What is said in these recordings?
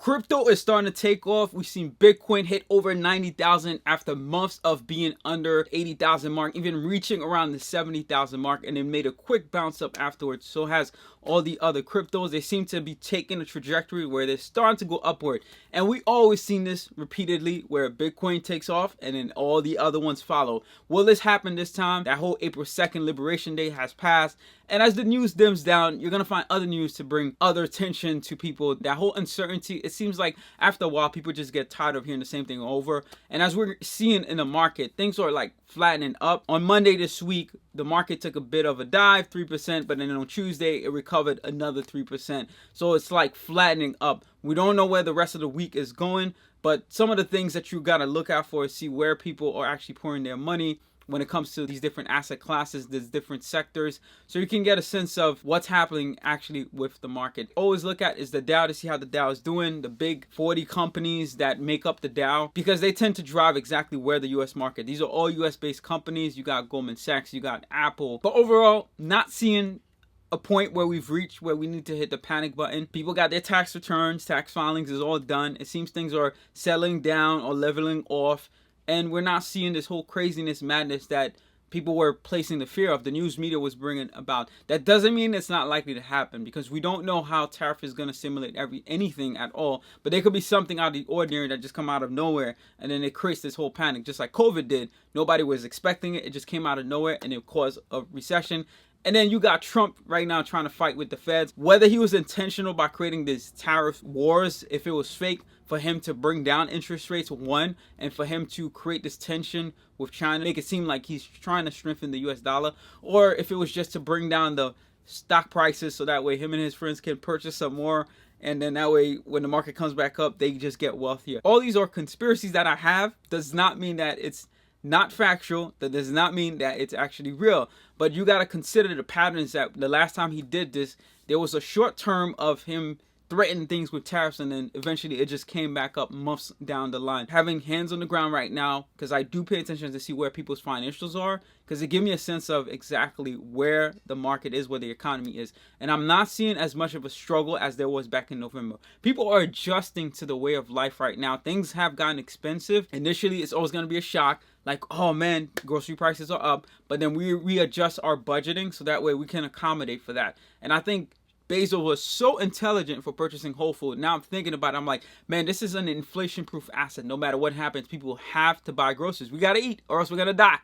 Crypto is starting to take off. We've seen Bitcoin hit over 90,000 after months of being under 80,000 mark, even reaching around the 70,000 mark, and then made a quick bounce up afterwards. So has all the other cryptos. They seem to be taking a trajectory where they're starting to go upward. And we always seen this repeatedly where Bitcoin takes off and then all the other ones follow. Will this happen this time? That whole April 2nd Liberation Day has passed. And as the news dims down, you're going to find other news to bring other attention to people. That whole uncertainty, it seems like after a while, people just get tired of hearing the same thing over. And as we're seeing in the market, things are like flattening up. On Monday this week, the market took a bit of a dive, 3%, but then on Tuesday, it recovered another 3%. So it's like flattening up. We don't know where the rest of the week is going, but some of the things that you got to look out for is see where people are actually pouring their money when it comes to these different asset classes, these different sectors, so you can get a sense of what's happening actually with the market. Always look at is the Dow to see how the Dow is doing, the big 40 companies that make up the Dow, because they tend to drive exactly where the US market. These are all US based companies. You got Goldman Sachs, you got Apple, but overall, not seeing a point where we've reached where we need to hit the panic button. People got their tax returns, tax filings is all done. It seems things are settling down or leveling off. And we're not seeing this whole craziness, madness that people were placing the fear of, the news media was bringing about. That doesn't mean it's not likely to happen, because we don't know how tariff is going to stimulate anything at all. But there could be something out of the ordinary that just come out of nowhere, and then it creates this whole panic, just like COVID did. Nobody was expecting it. It just came out of nowhere, and it caused a recession. And then you got Trump right now trying to fight with the feds. Whether he was intentional by creating these tariff wars, if it was fake, for him to bring down interest rates, one, and for him to create this tension with China, make it seem like he's trying to strengthen the US dollar, or if it was just to bring down the stock prices so that way him and his friends can purchase some more, and then that way when the market comes back up, they just get wealthier. All these are conspiracies that I have. Does not mean that it's not factual. That does not mean that it's actually real. But you got to consider the patterns that the last time he did this, there was a short term of him threatening things with tariffs, and then eventually it just came back up months down the line. Having hands on the ground right now, because I do pay attention to see where people's financials are, because it gives me a sense of exactly where the market is, where the economy is. And I'm not seeing as much of a struggle as there was back in November. People are adjusting to the way of life right now. Things have gotten expensive. Initially, it's always going to be a shock. Like, oh man, grocery prices are up. But then we readjust our budgeting so that way we can accommodate for that. And I think Bezos was so intelligent for purchasing Whole Foods. Now I'm thinking about it, I'm like, man, this is an inflation-proof asset. No matter what happens, people have to buy groceries. We got to eat or else we're going to die.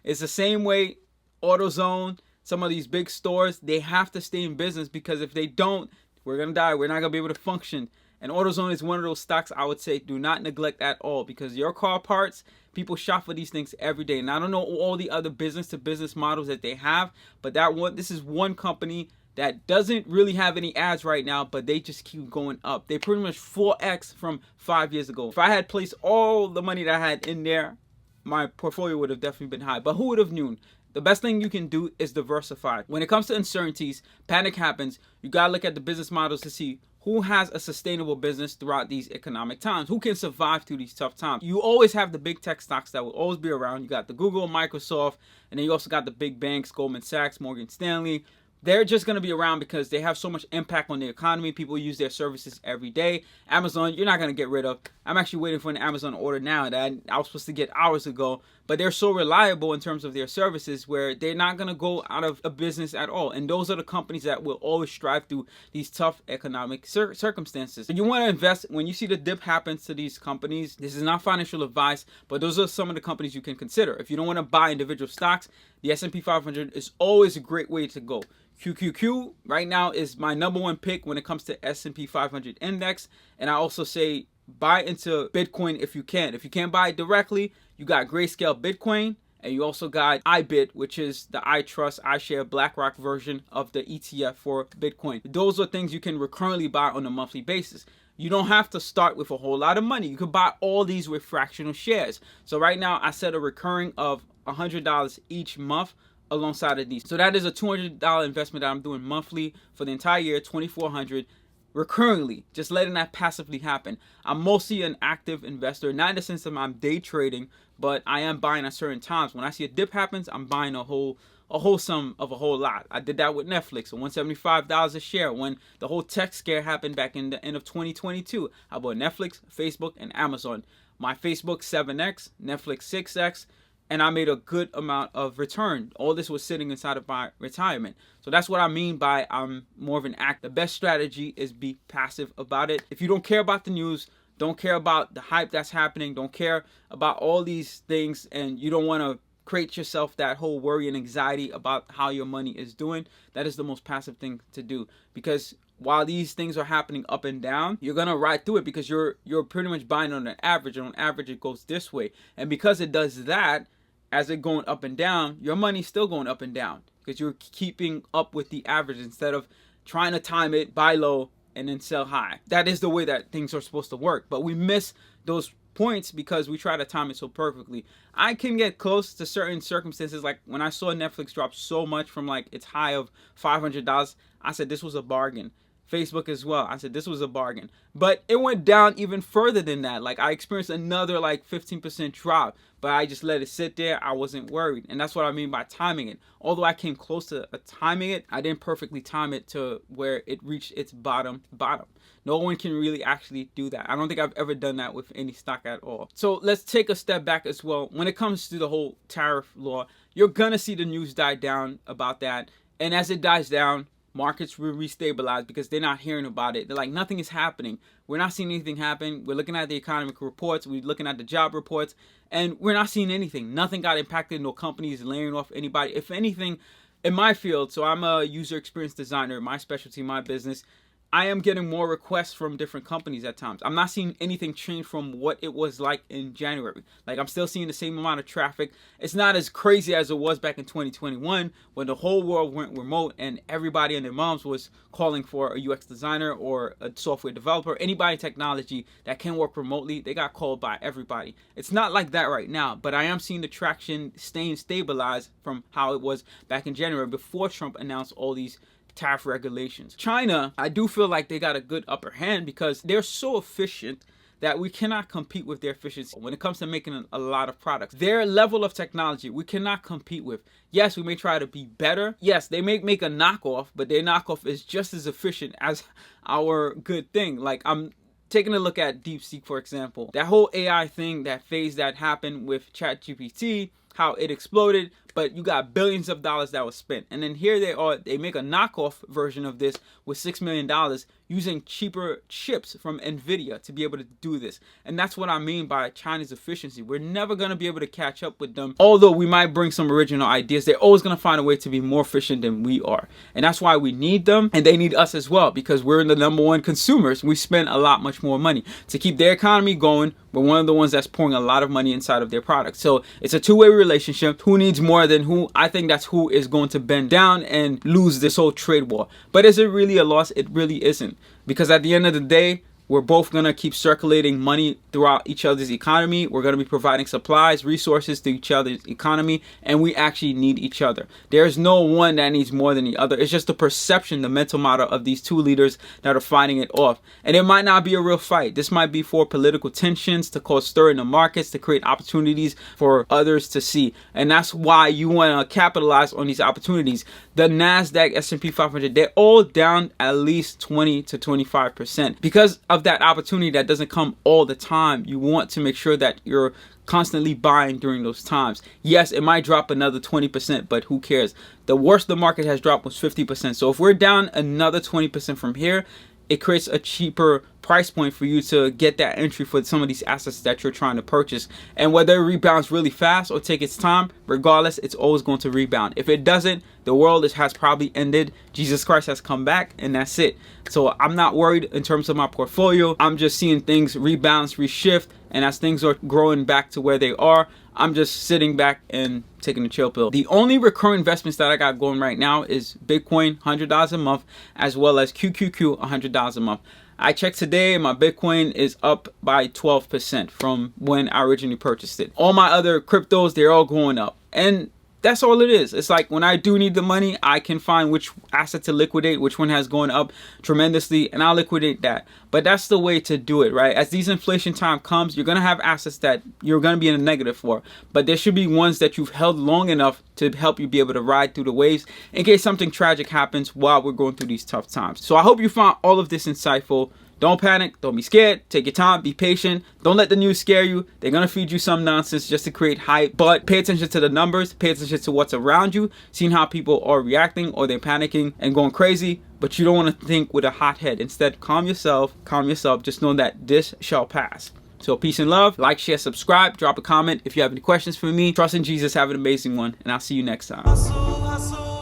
It's the same way AutoZone, some of these big stores, they have to stay in business, because if they don't, we're going to die. We're not going to be able to function. And AutoZone is one of those stocks I would say do not neglect at all, because your car parts, people shop for these things every day. And I don't know all the other business-to-business models that they have, but this is one company that doesn't really have any ads right now, but they just keep going up. They pretty much 4x from 5 years ago. If I had placed all the money that I had in there, my portfolio would have definitely been high. But who would have known? The best thing you can do is diversify. When it comes to uncertainties, panic happens. You gotta look at the business models to see who has a sustainable business throughout these economic times, who can survive through these tough times. You always have the big tech stocks that will always be around. You got the Google, Microsoft, and then you also got the big banks, Goldman Sachs, Morgan Stanley. They're just going to be around because they have so much impact on the economy. People use their services every day. Amazon, you're not going to get rid of. I'm actually waiting for an Amazon order now that I was supposed to get hours ago. But they're so reliable in terms of their services where they're not going to go out of a business at all. And those are the companies that will always strive through these tough economic circumstances. And you want to invest when you see the dip happens to these companies. This is not financial advice, but those are some of the companies you can consider. If you don't want to buy individual stocks, the S&P 500 is always a great way to go. QQQ right now is my number one pick when it comes to S&P 500 index. And I also say buy into Bitcoin if you can. If you can't buy it directly, you got Grayscale Bitcoin, and you also got iBit, which is the iTrust, iShare, BlackRock version of the ETF for Bitcoin. Those are things you can recurrently buy on a monthly basis. You don't have to start with a whole lot of money. You could buy all these with fractional shares. So right now I set a recurring of $100 each month alongside of these. So that is a $200 investment that I'm doing monthly for the entire year, $2,400 recurringly, just letting that passively happen. I'm mostly an active investor, not in the sense that I'm day trading, but I am buying at certain times. When I see a dip happens, I'm buying a whole a whole sum of a whole lot. I did that with Netflix, $175 a share. When the whole tech scare happened back in the end of 2022, I bought Netflix, Facebook, and Amazon. My Facebook 7x, Netflix 6x, and I made a good amount of return. All this was sitting inside of my retirement. So that's what I mean by I'm more of an act. The best strategy is be passive about it. If you don't care about the news, don't care about the hype that's happening, don't care about all these things, and you don't want to create yourself that whole worry and anxiety about how your money is doing, that is the most passive thing to do. Because while these things are happening up and down, you're gonna ride through it because you're pretty much buying on an average, and on average it goes this way. And because it does that, as it going up and down, your money's still going up and down because you're keeping up with the average instead of trying to time it, buy low, and then sell high. That is the way that things are supposed to work. But we miss those points because we try to time it so perfectly. I can get close to certain circumstances. Like when I saw Netflix drop so much from like its high of $500, I said this was a bargain. Facebook as well, I said this was a bargain. But it went down even further than that. Like I experienced another like 15% drop, but I just let it sit there. I wasn't worried. And that's what I mean by timing it. Although I came close to timing it, I didn't perfectly time it to where it reached its bottom. No one can really actually do that. I don't think I've ever done that with any stock at all. So let's take a step back as well. When it comes to the whole tariff law, you're gonna see the news die down about that. And as it dies down, markets will restabilize because they're not hearing about it. They're like, nothing is happening. We're not seeing anything happen. We're looking at the economic reports. We're looking at the job reports, and we're not seeing anything. Nothing got impacted. No companies laying off anybody. If anything, in my field, so I'm a user experience designer, my specialty, my business, I am getting more requests from different companies at times. I'm not seeing anything change from what it was like in January. Like I'm still seeing the same amount of traffic. It's not as crazy as it was back in 2021 when the whole world went remote and everybody and their moms was calling for a UX designer or a software developer. Anybody in technology that can work remotely, they got called by everybody. It's not like that right now, but I am seeing the traction staying stabilized from how it was back in January before Trump announced all these tariff regulations. China, I do feel like they got a good upper hand because they're so efficient that we cannot compete with their efficiency when it comes to making a lot of products. Their level of technology, we cannot compete with. Yes, we may try to be better. Yes, they may make a knockoff, but their knockoff is just as efficient as our good thing. Like I'm taking a look at DeepSeek, for example. That whole AI thing, that phase that happened with ChatGPT, how it exploded, but you got billions of dollars that was spent. And then here they are, they make a knockoff version of this with $6 million using cheaper chips from NVIDIA to be able to do this. And that's what I mean by China's efficiency. We're never going to be able to catch up with them. Although we might bring some original ideas, they're always going to find a way to be more efficient than we are. And that's why we need them, and they need us as well, because we're the number one consumers. We spend a lot much more money to keep their economy going. We're one of the ones that's pouring a lot of money inside of their products. So it's a two-way relationship. Who needs more than who? I think that's who is going to bend down and lose this whole trade war. But is it really a loss? It really isn't. Because at the end of the day, we're both going to keep circulating money throughout each other's economy. We're going to be providing supplies, resources to each other's economy, and we actually need each other. There's no one that needs more than the other. It's just the perception, the mental model of these two leaders that are fighting it off. And it might not be a real fight. This might be for political tensions, to cause stir in the markets, to create opportunities for others to see. And that's why you want to capitalize on these opportunities. The NASDAQ, S&P 500, they're all down at least 20 to 25% because of that opportunity that doesn't come all the time. You want to make sure that you're constantly buying during those times. Yes, it might drop another 20%, but who cares? The worst the market has dropped was 50%. So if we're down another 20% from here, it creates a cheaper price point for you to get that entry for some of these assets that you're trying to purchase. And whether it rebounds really fast or take its time, regardless, it's always going to rebound. If it doesn't, the world has probably ended. Jesus Christ has come back, and that's it. So I'm not worried in terms of my portfolio. I'm just seeing things rebalance, reshift, and as things are growing back to where they are, I'm just sitting back and taking a chill pill. The only recurring investments that I got going right now is Bitcoin, $100 a month, as well as QQQ, $100 a month. I checked today, my Bitcoin is up by 12% from when I originally purchased it. All my other cryptos, they're all going up. And That's all it is. It's like when I do need the money, I can find which asset to liquidate, which one has gone up tremendously, and I'll liquidate that. But that's the way to do it, right? As these inflation time comes, you're going to have assets that you're going to be in a negative for, but there should be ones that you've held long enough to help you be able to ride through the waves in case something tragic happens while we're going through these tough times. So I hope you found all of this insightful. Don't panic. Don't be scared. Take your time. Be patient. Don't let the news scare you. They're going to feed you some nonsense just to create hype. But pay attention to the numbers. Pay attention to what's around you. Seeing how people are reacting or they're panicking and going crazy. But you don't want to think with a hot head. Instead, calm yourself. Calm yourself. Just know that this shall pass. So peace and love. Like, share, subscribe. Drop a comment if you have any questions for me. Trust in Jesus. Have an amazing one. And I'll see you next time.